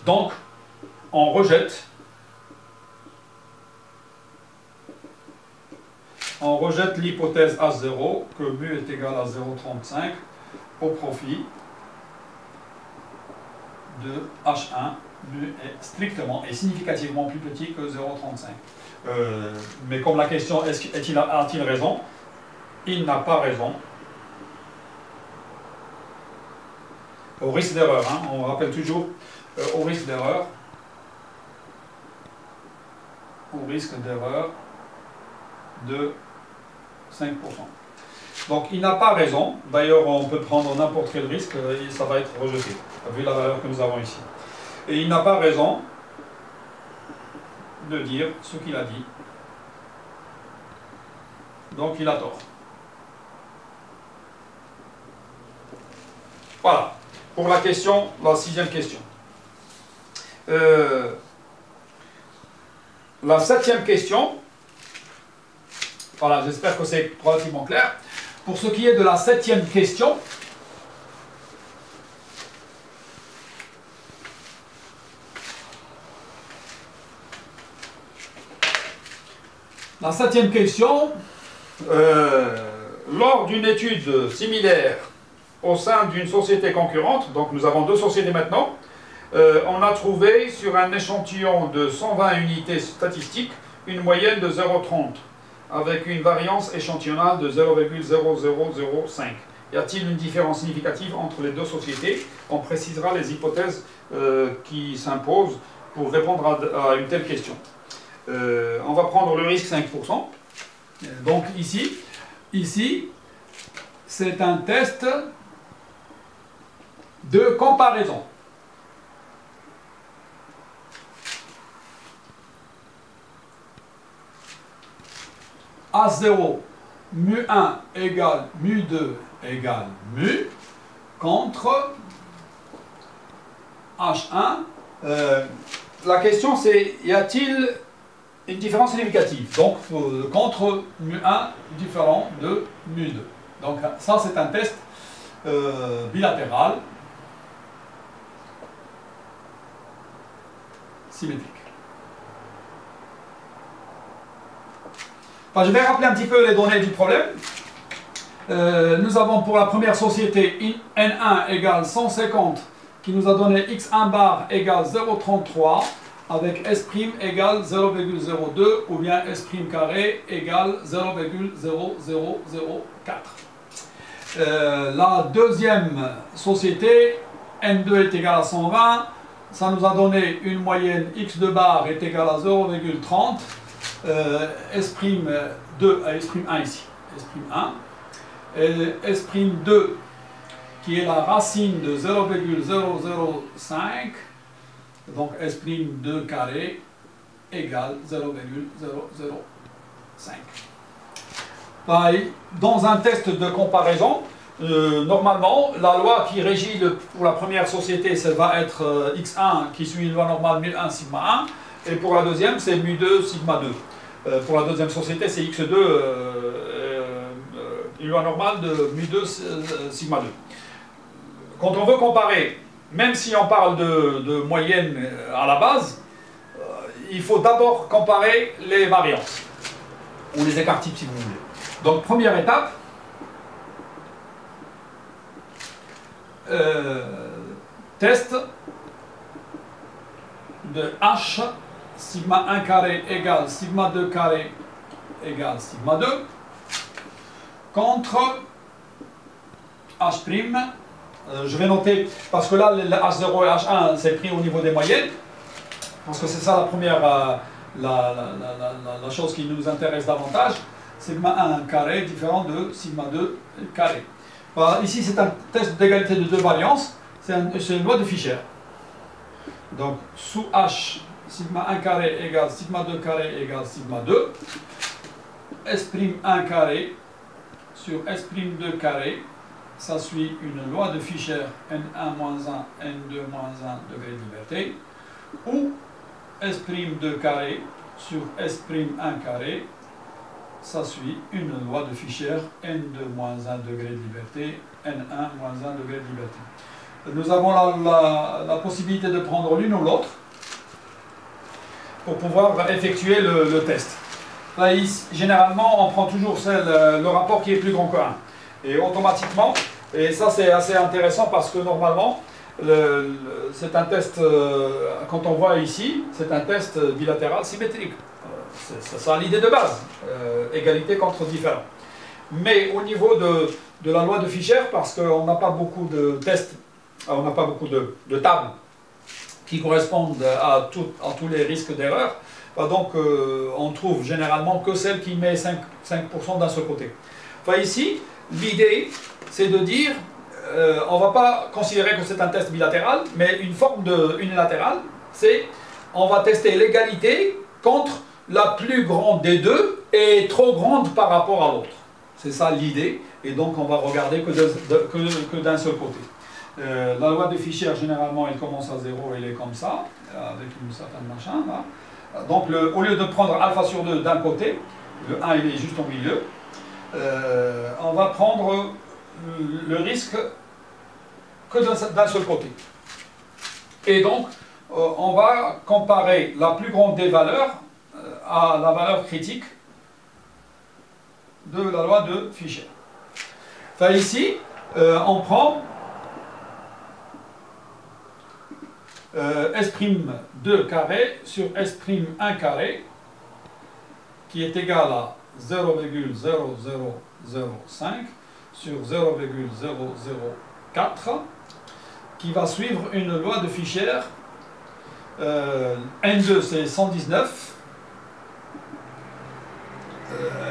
Donc, on rejette l'hypothèse H0 que mu est égal à 0,35 au profit de H1. Mu est strictement et significativement plus petit que 0,35. Mais comme la question a-t-il raison, il n'a pas raison. Au risque d'erreur, hein, on rappelle toujours au risque d'erreur. Au risque d'erreur de 5%. Donc il n'a pas raison. D'ailleurs, on peut prendre n'importe quel risque et ça va être rejeté, vu la valeur que nous avons ici. Et il n'a pas raison de dire ce qu'il a dit. Donc il a tort. Voilà, pour la question, la 6e question. La 7e question, voilà, j'espère que c'est relativement clair. Pour ce qui est de la 7e question, lors d'une étude similaire au sein d'une société concurrente, donc nous avons deux sociétés maintenant, on a trouvé sur un échantillon de 120 unités statistiques une moyenne de 0,30 avec une variance échantillonnale de 0,0005. Y a-t-il une différence significative entre les deux sociétés? On précisera les hypothèses qui s'imposent pour répondre à une telle question. On va prendre le risque 5%. Donc ici c'est un test de comparaison. A0, mu1 égale mu2 égale mu, contre H1. La question c'est, y a-t-il une différence significative? Donc, contre mu1 différent de mu2. Donc, ça c'est un test bilatéral symétrique. Enfin, je vais rappeler un petit peu les données du problème. Nous avons pour la première société N1 égale 150 qui nous a donné X1 bar égale 0,33 avec S' égale 0,02 ou bien S' carré égale 0,0004. La deuxième société, N2 est égal à 120, ça nous a donné une moyenne X2 bar est égal à 0,30. S'2 à S'1 ici, S'1 et S'2 qui est la racine de 0,005, donc S'2 carré égale 0,005. Dans un test de comparaison, normalement la loi qui régit pour la première société, ça va être X1 qui suit une loi normale mu1 sigma 1 et pour la deuxième c'est mu2 sigma 2. Pour la deuxième société, c'est X2, une loi normale de mu2 sigma 2. Quand on veut comparer, même si on parle de moyenne à la base, il faut d'abord comparer les variances, ou les écarts types si vous voulez. Donc première étape, test de H sigma 1 carré égale sigma 2 carré égale sigma 2 contre H', je vais noter, parce que là, H0 et H1, c'est pris au niveau des moyennes, parce que c'est ça la première, la chose qui nous intéresse davantage, sigma 1 carré différent de sigma 2 carré. Voilà, ici, c'est un test d'égalité de deux variances, c'est une loi de Fischer. Donc, sous H, sigma 1 carré égale sigma 2 carré égale sigma 2, S'1 carré sur S'2 carré, ça suit une loi de Fischer N1-1, N2-1 degré de liberté, ou S'2 carré sur S'1 carré, ça suit une loi de Fischer N2-1 degré de liberté, N1-1 degré de liberté. nous avons la possibilité de prendre l'une ou l'autre pour pouvoir effectuer le test. Là, ici, généralement, on prend toujours le rapport qui est plus grand que 1. Et automatiquement, et ça c'est assez intéressant parce que normalement, c'est un test, quand on voit ici, c'est un test bilatéral symétrique. C'est ça l'idée de base, égalité contre différents. Mais au niveau de la loi de Fischer, parce qu'on n'a pas beaucoup de tests, on n'a pas beaucoup de tables qui correspondent à tous les risques d'erreur, donc on trouve généralement que celle qui met 5% d'un seul côté. Enfin ici, l'idée c'est de dire, on ne va pas considérer que c'est un test bilatéral, mais une forme de unilatérale, c'est on va tester l'égalité contre la plus grande des deux et trop grande par rapport à l'autre. C'est ça l'idée, et donc on va regarder que d'un seul côté. La loi de Fischer, généralement, elle commence à 0, elle est comme ça, avec une certaine machin, là. Donc, au lieu de prendre alpha sur 2 d'un côté, le 1 il est juste au milieu, on va prendre le risque que d'un seul côté. Et donc, on va comparer la plus grande des valeurs à la valeur critique de la loi de Fischer. Enfin, ici, on prend S'2 carré sur S'1 carré qui est égal à 0,0005 sur 0,004 qui va suivre une loi de Fischer. N2 c'est 119,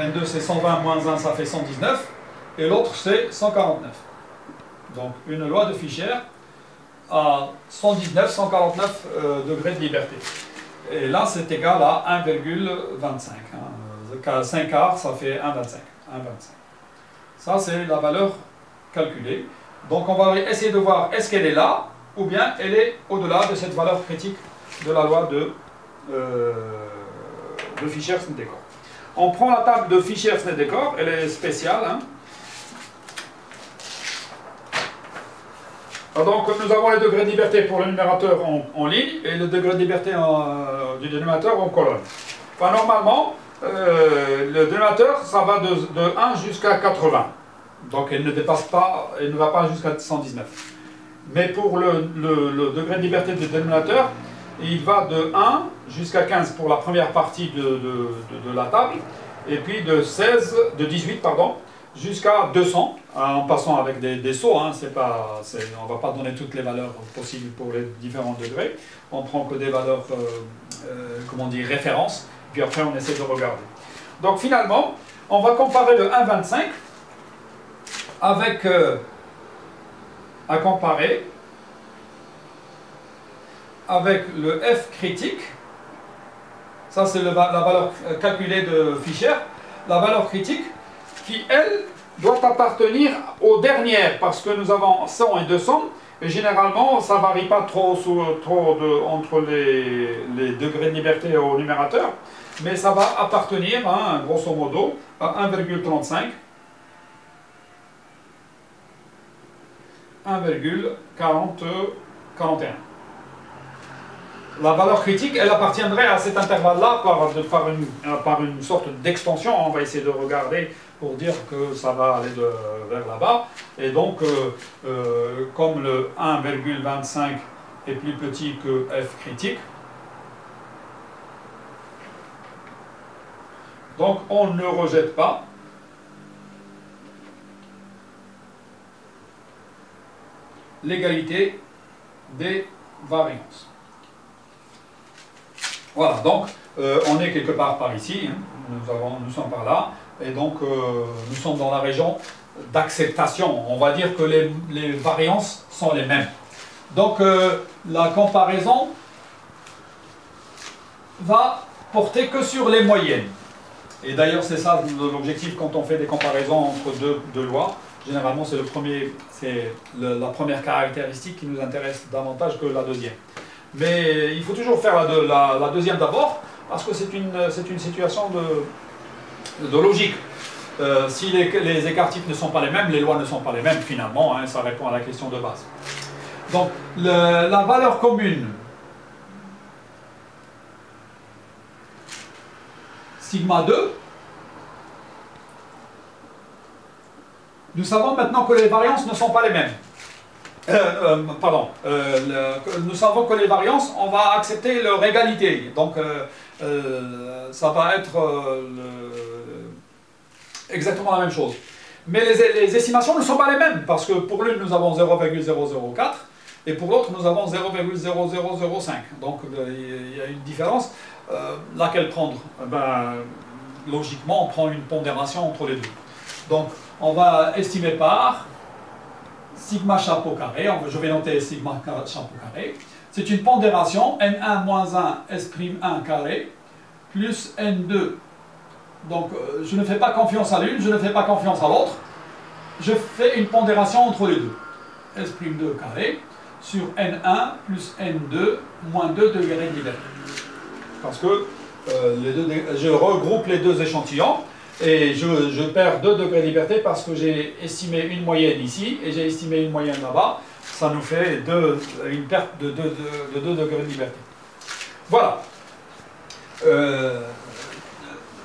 N2 c'est 120 moins 1 ça fait 119 et l'autre c'est 149. Donc une loi de Fischer à 119, 149 degrés de liberté. Et là, c'est égal à 1,25. Hein. 5 quarts, ça fait 1,25. Ça, c'est la valeur calculée. Donc, on va essayer de voir est-ce qu'elle est là, ou bien elle est au-delà de cette valeur critique de la loi de Fischer-Snedekor. On prend la table de Fischer-Snedekor, elle est spéciale. Hein. Donc nous avons les degrés de liberté pour le numérateur en ligne et le degré de liberté du dénominateur en colonne. Enfin, normalement, le dénominateur, ça va de 1 jusqu'à 80. Donc elle ne dépasse pas, elle ne va pas jusqu'à 119. Mais pour le degré de liberté du dénominateur, il va de 1 jusqu'à 15 pour la première partie de la table, et puis de 18, pardon, jusqu'à 200, en passant avec des sauts, hein, on ne va pas donner toutes les valeurs possibles pour les différents degrés, on prend que des valeurs, comment on dit, références, puis après on essaie de regarder. Donc finalement, on va comparer le 1,25 avec, à comparer avec le F critique, ça c'est la valeur calculée de Fischer, la valeur critique, qui, elle, doit appartenir aux dernières, parce que nous avons 100 et 200, et généralement, ça ne varie pas trop, entre les degrés de liberté au numérateur, mais ça va appartenir, hein, grosso modo, à 1,35, 1,41. La valeur critique, elle appartiendrait à cet intervalle-là par une sorte d'extension. On va essayer de regarder pour dire que ça va aller vers là-bas. Et donc, comme le 1,25 est plus petit que F critique, donc on ne rejette pas l'égalité des variances. Voilà, donc on est quelque part par ici, hein. Nous sommes par là, et donc nous sommes dans la région d'acceptation. On va dire que les variances sont les mêmes. Donc la comparaison va porter que sur les moyennes. Et d'ailleurs c'est ça l'objectif quand on fait des comparaisons entre deux lois. Généralement c'est la première caractéristique qui nous intéresse davantage que la deuxième. Mais il faut toujours faire la deuxième d'abord, parce que c'est une situation de logique. Si les écarts types ne sont pas les mêmes, les lois ne sont pas les mêmes finalement, hein, ça répond à la question de base. Donc, la valeur commune sigma 2, nous savons maintenant que les variances ne sont pas les mêmes. Nous savons que les variances, on va accepter leur égalité. Donc, ça va être exactement la même chose. Mais les estimations ne sont pas les mêmes, parce que pour l'une, nous avons 0,004, et pour l'autre, nous avons 0,0005. Donc, il y a une différence. Laquelle prendre? Logiquement, on prend une pondération entre les deux. Donc, on va estimer par sigma chapeau carré. Je vais noter sigma chapeau carré. C'est une pondération n1 moins 1 S'1 carré plus n2. Donc, je ne fais pas confiance à l'une, je ne fais pas confiance à l'autre. Je fais une pondération entre les deux. S'2 carré sur n1 plus n2 moins 2 degrés de liberté. Parce que je regroupe les deux échantillons et je perds 2 degrés de liberté parce que j'ai estimé une moyenne ici et j'ai estimé une moyenne là-bas. Ça nous fait une perte de 2 degrés de liberté. Voilà.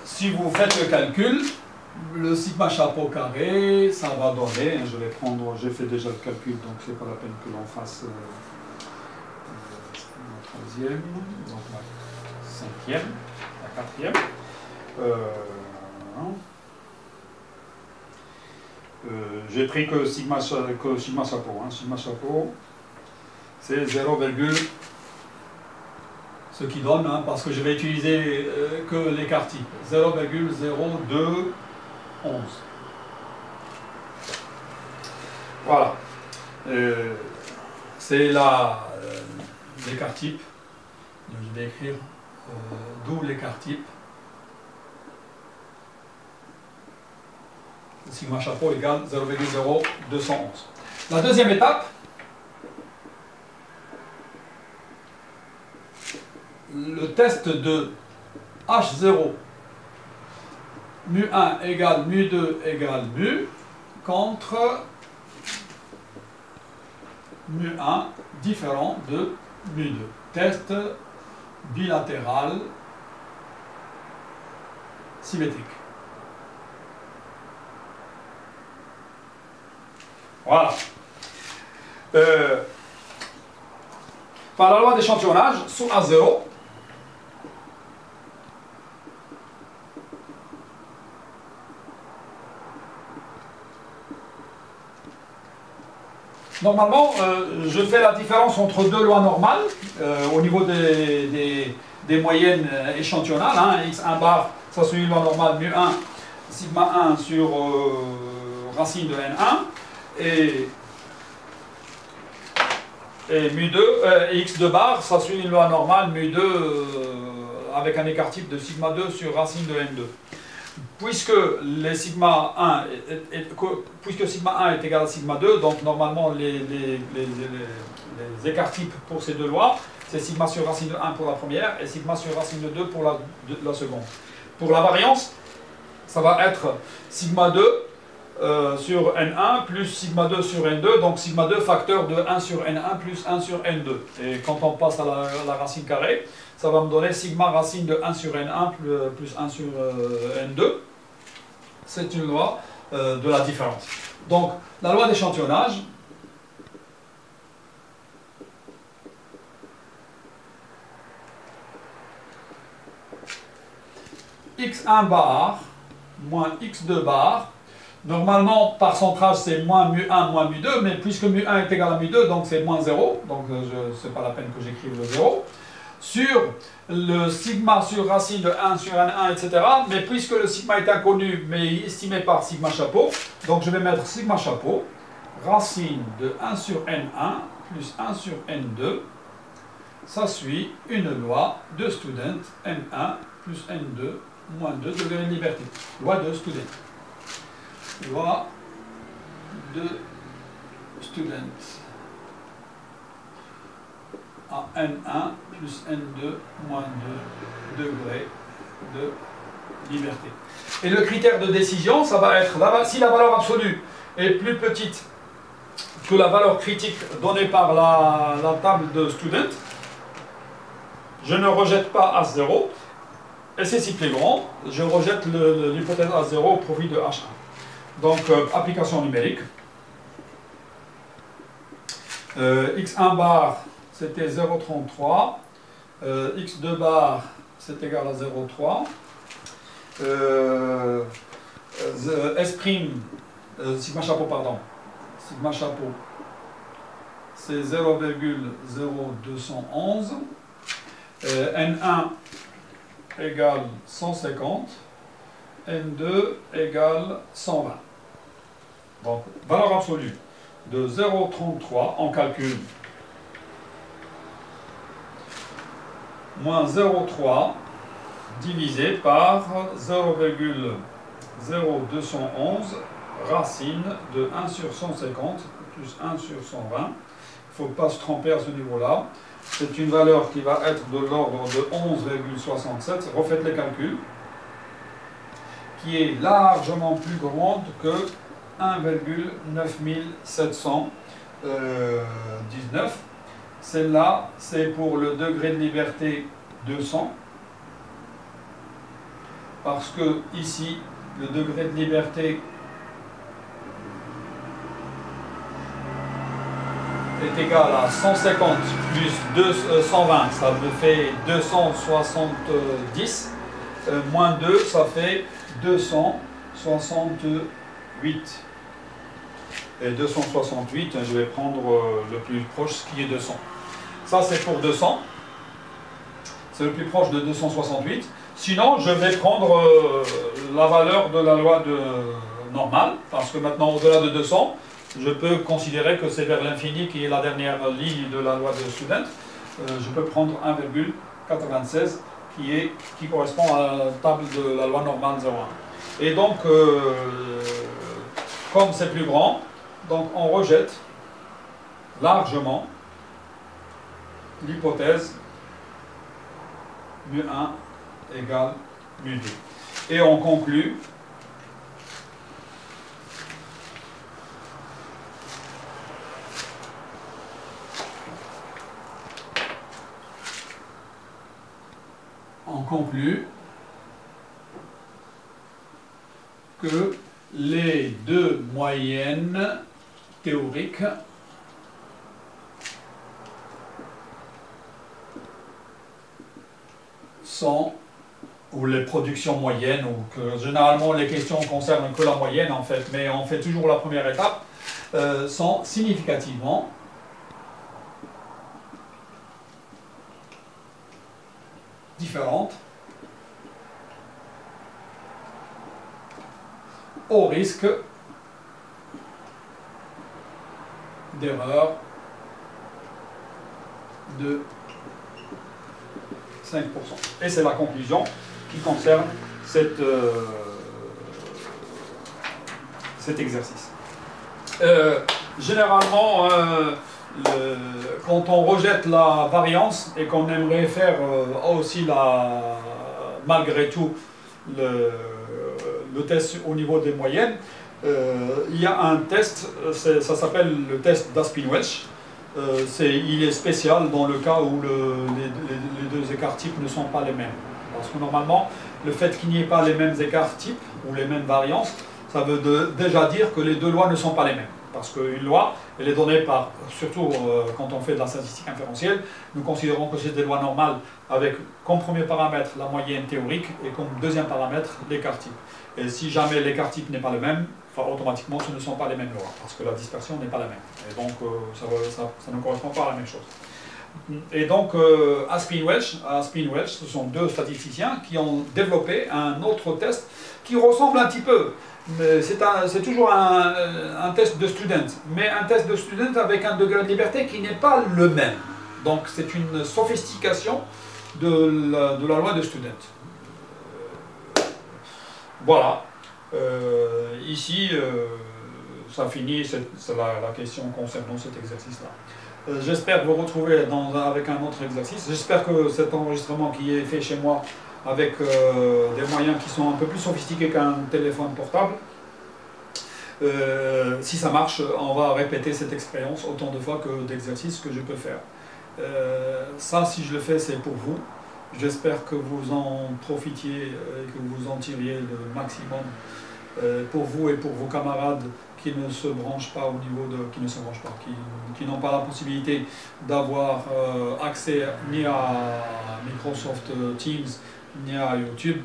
Si vous faites le calcul, le sigma chapeau carré, ça va donner, je vais prendre, j'ai fait déjà le calcul, donc c'est pas la peine que l'on fasse la troisième, donc la cinquième, la quatrième. J'ai pris que sigma chapeau. Sigma chapeau, c'est 0, ce qui donne, parce que je vais utiliser que l'écart type, 0,0211. Voilà. C'est l'écart type. Je vais écrire d'où l'écart type. Sigma chapeau égale 0,0211. La deuxième étape, le test de H0 mu1 égale mu2 égale mu contre mu1 différent de mu2. Test bilatéral symétrique. Voilà. Par la loi d'échantillonnage, sous A0, normalement, je fais la différence entre deux lois normales au niveau des moyennes échantillonnales. X1 bar, ça c'est une loi normale mu1 sigma 1 sur racine de n1. Et mu2, x2 bar, ça suit une loi normale mu2 avec un écart type de sigma 2 sur racine de n2. Puisque sigma 1 est égal à sigma 2, donc normalement les écarts types pour ces deux lois, c'est sigma sur racine de 1 pour la première et sigma sur racine de 2 pour la seconde. Pour la variance, ça va être sigma 2 sur N1 plus sigma 2 sur N2, donc sigma 2 facteur de 1 sur N1 plus 1 sur N2. Et quand on passe à la racine carrée, ça va me donner sigma racine de 1 sur N1 plus 1 sur N2. C'est une loi de la différence. Donc, la loi d'échantillonnage, x1 bar moins x2 bar. Normalement, par centrage, c'est moins mu1 moins mu2, mais puisque mu1 est égal à mu2, donc c'est moins 0, donc ce n'est pas la peine que j'écrive le 0, sur le sigma sur racine de 1 sur n1, etc. Mais puisque le sigma est inconnu, mais estimé par sigma chapeau, donc je vais mettre sigma chapeau, racine de 1 sur n1 plus 1 sur n2, ça suit une loi de Student, n1 plus n2 moins 2 degrés de liberté, loi de Student. Loi de Student à N1 plus N2 moins 2 degrés de liberté. Et le critère de décision, ça va être, si la valeur absolue est plus petite que la valeur critique donnée par la table de student, je ne rejette pas H0, et c'est si plus grand, je rejette l'hypothèse H0 au profit de H1. Donc, application numérique. X1 bar, c'était 0,33. X2 bar, c'est égal à 0,3. S', sigma chapeau, pardon. Sigma chapeau, c'est 0,0211. N1 égale 150. N2 égale 120. Donc, valeur absolue de 0,33 en calcul, moins 0,3 divisé par 0,0211 racine de 1 sur 150 plus 1 sur 120. Il ne faut pas se tromper à ce niveau-là. C'est une valeur qui va être de l'ordre de 11,67. Refaites les calculs. Qui est largement plus grande que 1,9719. Celle-là, c'est pour le degré de liberté 200. Parce que ici, le degré de liberté est égal à 150 plus 120, ça me fait 270. Moins 2, ça fait 268. Et 268, je vais prendre le plus proche, ce qui est 200. Ça, c'est pour 200. C'est le plus proche de 268. Sinon, je vais prendre la valeur de la loi normale, parce que maintenant, au-delà de 200, je peux considérer que c'est vers l'infini qui est la dernière ligne de la loi de Student. Je peux prendre 1,96 qui correspond à la table de la loi normale 0,1. Et donc, comme c'est plus grand, donc on rejette largement l'hypothèse mu1 égale mu2. Et on conclut que les deux moyennes théoriques sont, ou les productions moyennes, ou que généralement les questions concernent que la moyenne en fait, mais on fait toujours la première étape, sont significativement différentes au risque d'erreur de 5%. Et c'est la conclusion qui concerne cet exercice. Généralement, quand on rejette la variance et qu'on aimerait faire aussi malgré tout le test au niveau des moyennes, il y a un test, ça s'appelle le test d'Aspin-Welch. Il est spécial dans le cas où les deux écarts types ne sont pas les mêmes. Parce que normalement, le fait qu'il n'y ait pas les mêmes écarts types ou les mêmes variances, ça veut déjà dire que les deux lois ne sont pas les mêmes. Parce qu'une loi, elle est donnée par, surtout quand on fait de la statistique inférentielle, nous considérons que c'est des lois normales avec comme premier paramètre la moyenne théorique et comme deuxième paramètre l'écart type. Et si jamais l'écart type n'est pas le même, enfin, automatiquement ce ne sont pas les mêmes lois, parce que la dispersion n'est pas la même. Et donc ça ne correspond pas à la même chose. Et donc Aspin-Welch, ce sont deux statisticiens qui ont développé un autre test qui ressemble un petit peu. C'est toujours un test de student, mais un test de student avec un degré de liberté qui n'est pas le même. Donc c'est une sophistication de la loi de student. Voilà. Ici, ça finit, c'est la question concernant cet exercice-là. J'espère vous retrouver avec un autre exercice. J'espère que cet enregistrement qui est fait chez moi avec des moyens qui sont un peu plus sophistiqués qu'un téléphone portable Si ça marche, on va répéter cette expérience autant de fois que d'exercices que je peux faire. Ça, si je le fais, c'est pour vous. J'espère que vous en profitiez et que vous en tiriez le maximum pour vous et pour vos camarades qui ne se branchent pas au niveau de, qui n'ont pas la possibilité d'avoir accès ni à Microsoft Teams ni à YouTube.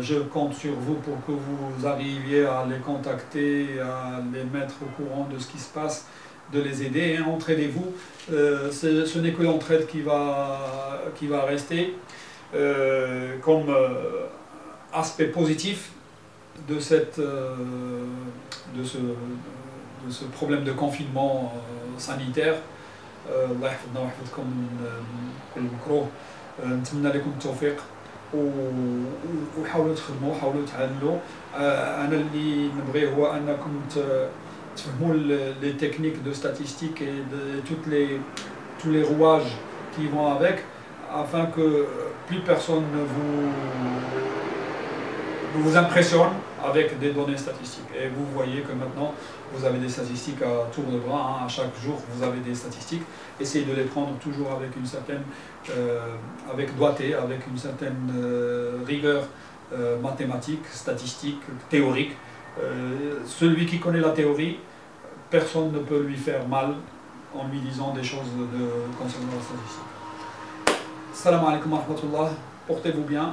Je compte sur vous pour que vous arriviez à les contacter, à les mettre au courant de ce qui se passe, de les aider. Entraidez-vous. Ce n'est que l'entraide qui va rester comme aspect positif de ce problème de confinement sanitaire. الله يحفظنا ويحفظكم من كل مكروه. نتمنى لكم التوفيق وحاولوا تخدموا وحاولوا تعلموا. انا اللي نبغيه هو انكم تفهموا les techniques de statistique et de tous les rouages qui vont avec, afin que plus personne ne vous impressionne avec des données statistiques. Et vous voyez que maintenant, vous avez des statistiques à tour de bras, hein. À chaque jour, vous avez des statistiques. Essayez de les prendre toujours avec une certaine avec doigté, avec une certaine rigueur mathématique, statistique, théorique. Celui qui connaît la théorie, personne ne peut lui faire mal en lui disant des choses concernant la statistique. Salam alaikum wa rahmatullah. Portez-vous bien.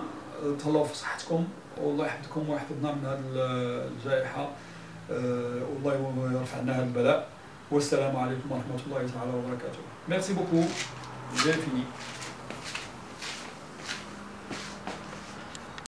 تهلاو في صحتكم والله يحفظكم ويحفظنا من هذه الجائحة والله يرفع عنا هذا البلاء والسلام عليكم ورحمة الله تعالى وبركاته. Merci beaucoup. J'ai fini.